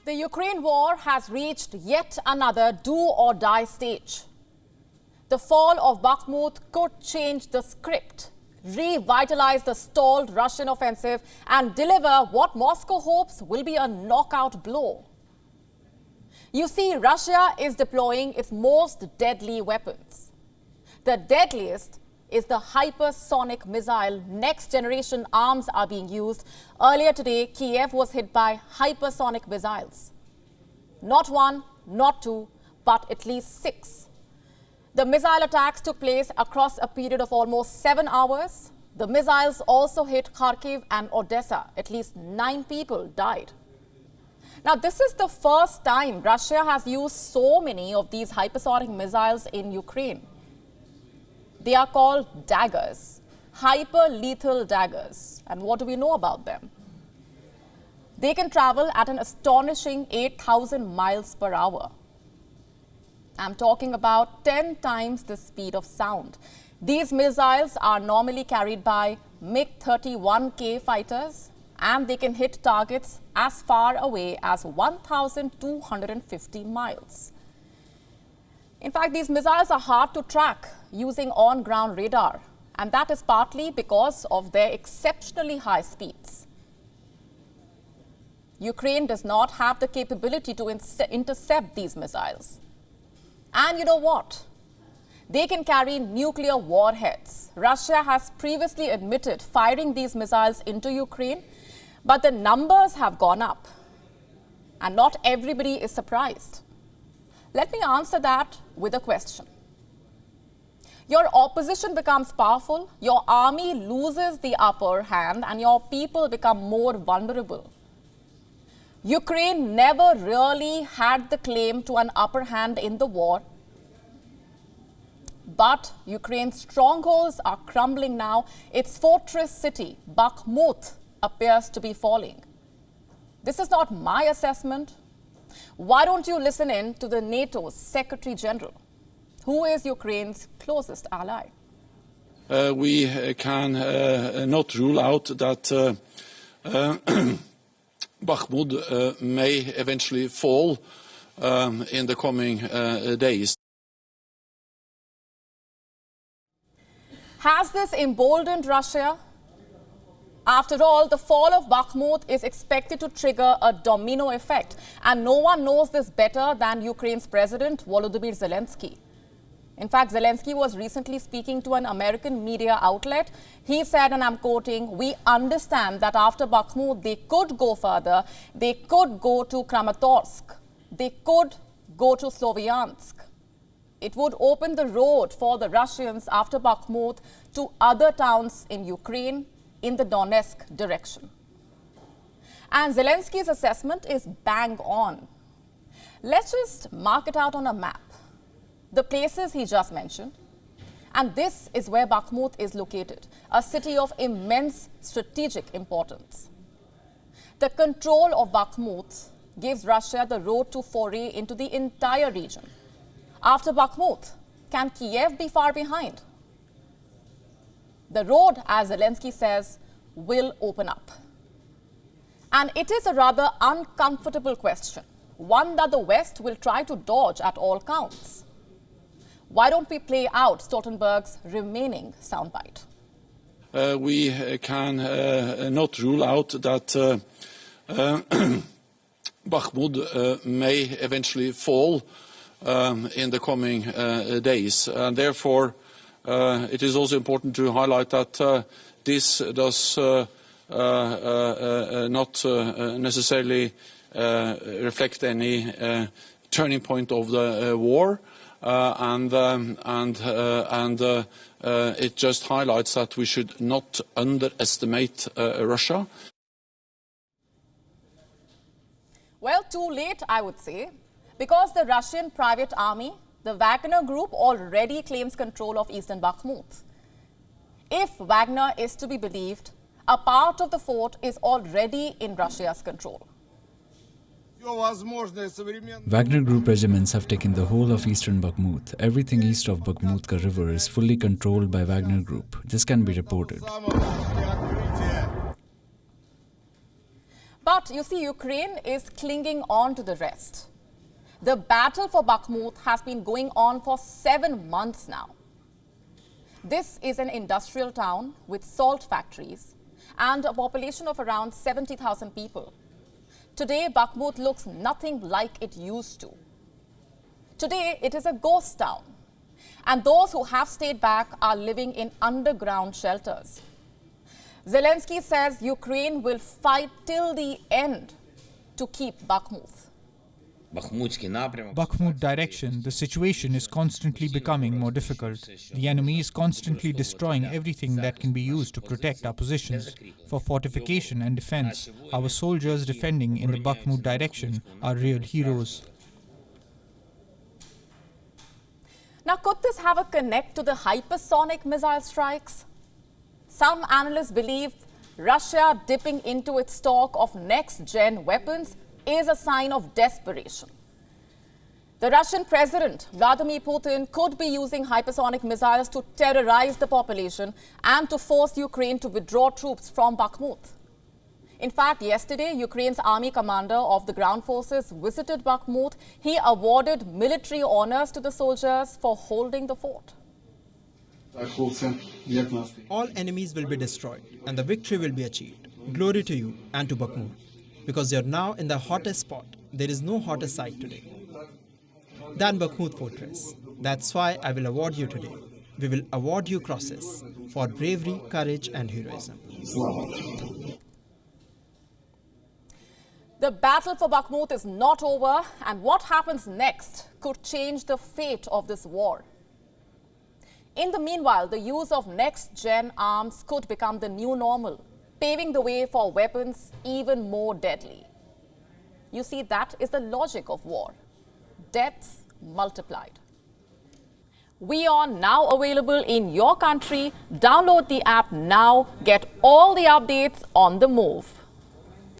The Ukraine war has reached yet another do-or-die stage. The fall of Bakhmut could change the script, revitalize the stalled Russian offensive and deliver what Moscow hopes will be a knockout blow. You see, Russia is deploying its most deadly weapons. The deadliest is the hypersonic missile. Next generation arms are being used. Earlier today, Kiev was hit by hypersonic missiles. Not one, not two, but at least 6. The missile attacks took place across a period of almost 7 hours. The missiles also hit Kharkiv and Odessa. At least 9 people died. Now, this is the first time Russia has used so many of these hypersonic missiles in Ukraine. They are called daggers, hyper-lethal daggers. And what do we know about them? They can travel at an astonishing 8,000 miles per hour. I'm talking about 10 times the speed of sound. These missiles are normally carried by MiG-31K fighters, and they can hit targets as far away as 1,250 miles. In fact, these missiles are hard to track using on-ground radar, and that is partly because of their exceptionally high speeds. Ukraine does not have the capability to intercept these missiles. And you know what? They can carry nuclear warheads. Russia has previously admitted firing these missiles into Ukraine, but the numbers have gone up. And not everybody is surprised. Let me answer that with a question. Your opposition becomes powerful, your army loses the upper hand, and your people become more vulnerable. Ukraine never really had the claim to an upper hand in the war. But Ukraine's strongholds are crumbling now. Its fortress city, Bakhmut, appears to be falling. This is not my assessment. Why don't you listen in to the NATO's Secretary General, who is Ukraine's closest ally? We can not rule out that Bakhmut may eventually fall in the coming days. Has this emboldened Russia? After all, the fall of Bakhmut is expected to trigger a domino effect, and no one knows this better than Ukraine's President Volodymyr Zelensky. In fact, Zelensky was recently speaking to an American media outlet. He said, and I'm quoting, "We understand that after Bakhmut, they could go further. They could go to Kramatorsk. They could go to Sloviansk. It would open the road for the Russians after Bakhmut to other towns in Ukraine in the Donetsk direction." And Zelensky's assessment is bang on. Let's just mark it out on a map. The places he just mentioned. And this is where Bakhmut is located, a city of immense strategic importance. The control of Bakhmut gives Russia the road to foray into the entire region. After Bakhmut, can Kiev be far behind? The road, as Zelensky says, will open up. And it is a rather uncomfortable question, one that the West will try to dodge at all counts. Why don't we play out Stoltenberg's remaining soundbite? We can not rule out that Bakhmut may eventually fall in the coming days. And therefore, it is also important to highlight that this does not necessarily reflect any turning point of the war, and it just highlights that we should not underestimate Russia. Well, too late, I would say, because the Russian private army, the Wagner group, already claims control of eastern Bakhmut. If Wagner is to be believed, a part of the fort is already in Russia's control. Wagner Group regiments have taken the whole of eastern Bakhmut. Everything east of Bakhmutka river is fully controlled by Wagner Group. This can be reported. But you see, Ukraine is clinging on to the rest. The battle for Bakhmut has been going on for 7 months now. This is an industrial town with salt factories and a population of around 70,000 people. Today, Bakhmut looks nothing like it used to. Today, it is a ghost town, and those who have stayed back are living in underground shelters. Zelensky says Ukraine will fight till the end to keep Bakhmut. Bakhmut direction, the situation is constantly becoming more difficult. The enemy is constantly destroying everything that can be used to protect our positions. For fortification and defense, our soldiers defending in the Bakhmut direction are real heroes. Now, could this have a connect to the hypersonic missile strikes? Some analysts believe Russia dipping into its stock of next-gen weapons is a sign of desperation. The Russian President, Vladimir Putin, could be using hypersonic missiles to terrorize the population and to force Ukraine to withdraw troops from Bakhmut. In fact, yesterday, Ukraine's army commander of the ground forces visited Bakhmut. He awarded military honors to the soldiers for holding the fort. All enemies will be destroyed and the victory will be achieved. Glory to you and to Bakhmut. Because you're now in the hottest spot. There is no hotter site today than Bakhmut Fortress. That's why I will award you today. We will award you crosses for bravery, courage and heroism. The battle for Bakhmut is not over, and what happens next could change the fate of this war. In the meanwhile, the use of next-gen arms could become the new normal, paving the way for weapons even more deadly. You see, that is the logic of war. Deaths multiplied. WION now available in your country. Download the app now. Get all the updates on the move.